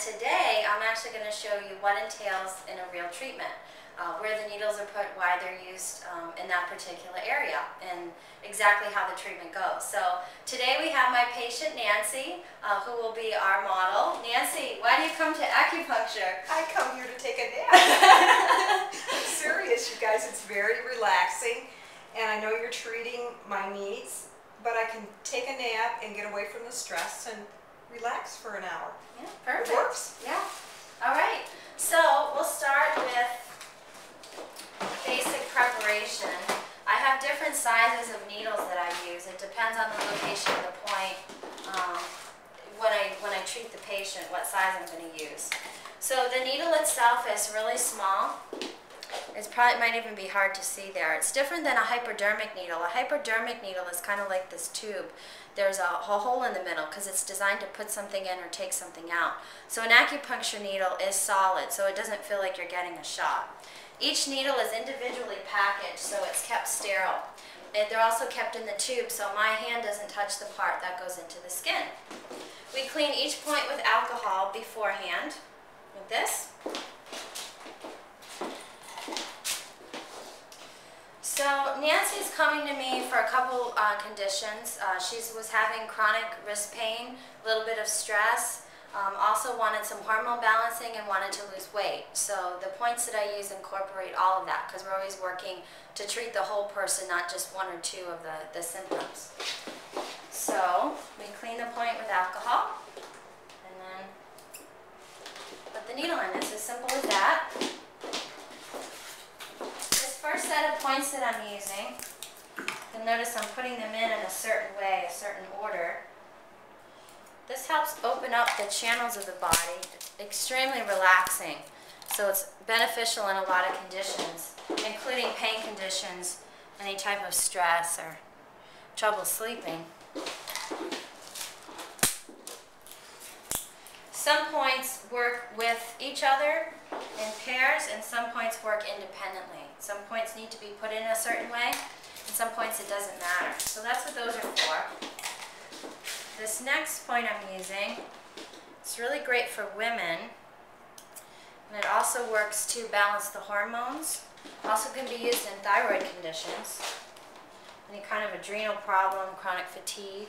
And today I'm actually going to show you what entails in a real treatment, where the needles are put, why they're used in that particular area, and exactly how the treatment goes. So today we have my patient Nancy, who will be our model. Nancy, why do you come to acupuncture? I come here to take a nap. I'm serious, you guys. It's very relaxing, and I know you're treating my needs, but I can take a nap and get away from the stress and relax for an hour. Yeah, perfect. It works. Yeah. All right. So we'll start with basic preparation. I have different sizes of needles that I use. It depends on the location of the point. When I treat the patient, what size I'm going to use. So the needle itself is really small. It probably might even be hard to see there. It's different than a hypodermic needle. A hypodermic needle is kind of like this tube. There's a hole in the middle because it's designed to put something in or take something out. So an acupuncture needle is solid, so it doesn't feel like you're getting a shot. Each needle is individually packaged, so it's kept sterile. They're also kept in the tube, so my hand doesn't touch the part that goes into the skin. We clean each point with alcohol beforehand, like this. So Nancy's coming to me for a couple conditions. She was having chronic wrist pain, a little bit of stress, also wanted some hormone balancing and wanted to lose weight. So the points that I use incorporate all of that because we're always working to treat the whole person, not just one or two of the symptoms. So we clean the point with alcohol and then put the needle in. It's as simple as that. First set of points that I'm using, you'll notice I'm putting them in a certain way, a certain order. This helps open up the channels of the body. It's extremely relaxing, so it's beneficial in a lot of conditions, including pain conditions, any type of stress or trouble sleeping. Some points work with each other in pairs, and some points work independently. Some points need to be put in a certain way, and some points it doesn't matter. So that's what those are for. This next point I'm using, it's really great for women, and it also works to balance the hormones. Also can be used in thyroid conditions, any kind of adrenal problem, chronic fatigue,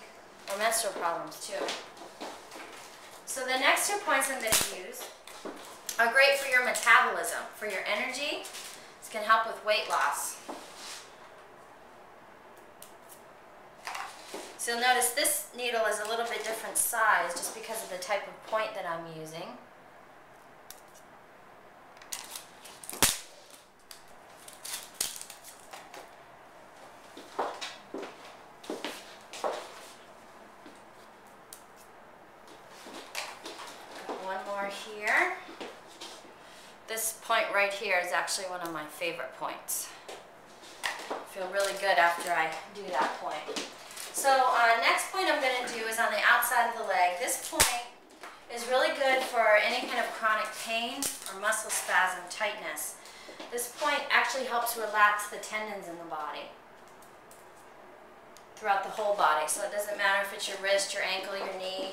or menstrual problems too. So the next 2 points I'm going to use are great for your metabolism, for your energy. This can help with weight loss. So you'll notice this needle is a little bit different size just because of the type of point that I'm using. Here. This point right here is actually one of my favorite points. I feel really good after I do that point. So next point I'm going to do is on the outside of the leg. This point is really good for any kind of chronic pain or muscle spasm, tightness. This point actually helps relax the tendons in the body throughout the whole body. So it doesn't matter if it's your wrist, your ankle, your knee,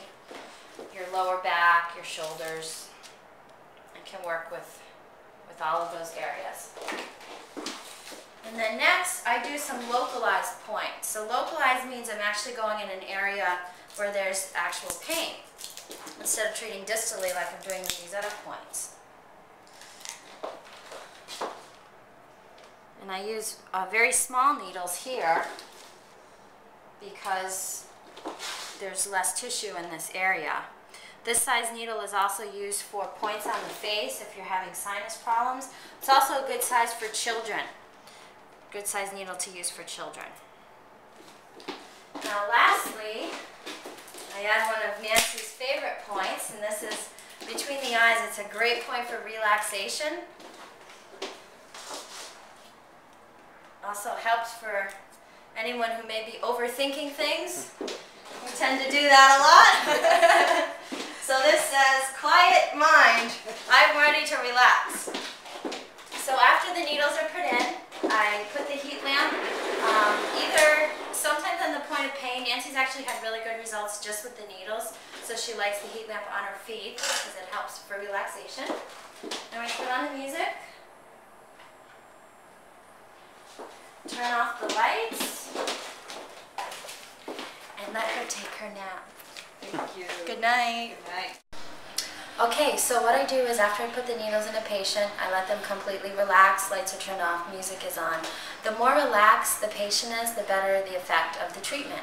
your lower back, your shoulders. It can work with all of those areas. And then next, I do some localized points. So localized means I'm actually going in an area where there's actual pain, instead of treating distally like I'm doing with these other points. And I use very small needles here because there's less tissue in this area. This size needle is also used for points on the face if you're having sinus problems. It's also a good size for children. Good size needle to use for children. Now lastly, I add one of Nancy's favorite points, and this is between the eyes. It's a great point for relaxation. Also helps for anyone who may be overthinking things. We tend to do that a lot. So this says, quiet mind, I'm ready to relax. So after the needles are put in, I put the heat lamp either sometimes on the point of pain, Nancy's actually had really good results just with the needles. So she likes the heat lamp on her feet because it helps for relaxation. And we put on the music. Turn off the lights. And let her take her nap. Thank you. Good night. Good night. Okay, so what I do is after I put the needles in a patient, I let them completely relax, lights are turned off, music is on. The more relaxed the patient is, the better the effect of the treatment.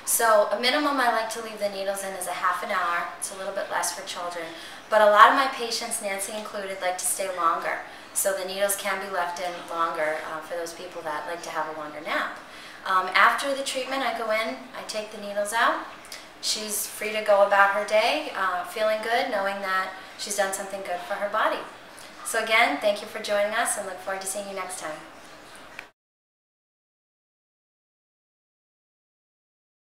So a minimum I like to leave the needles in is a half an hour. It's a little bit less for children. But a lot of my patients, Nancy included, like to stay longer. So the needles can be left in longer for those people that like to have a longer nap. After the treatment, I go in, I take the needles out. She's free to go about her day, feeling good, knowing that she's done something good for her body. So again, thank you for joining us and look forward to seeing you next time.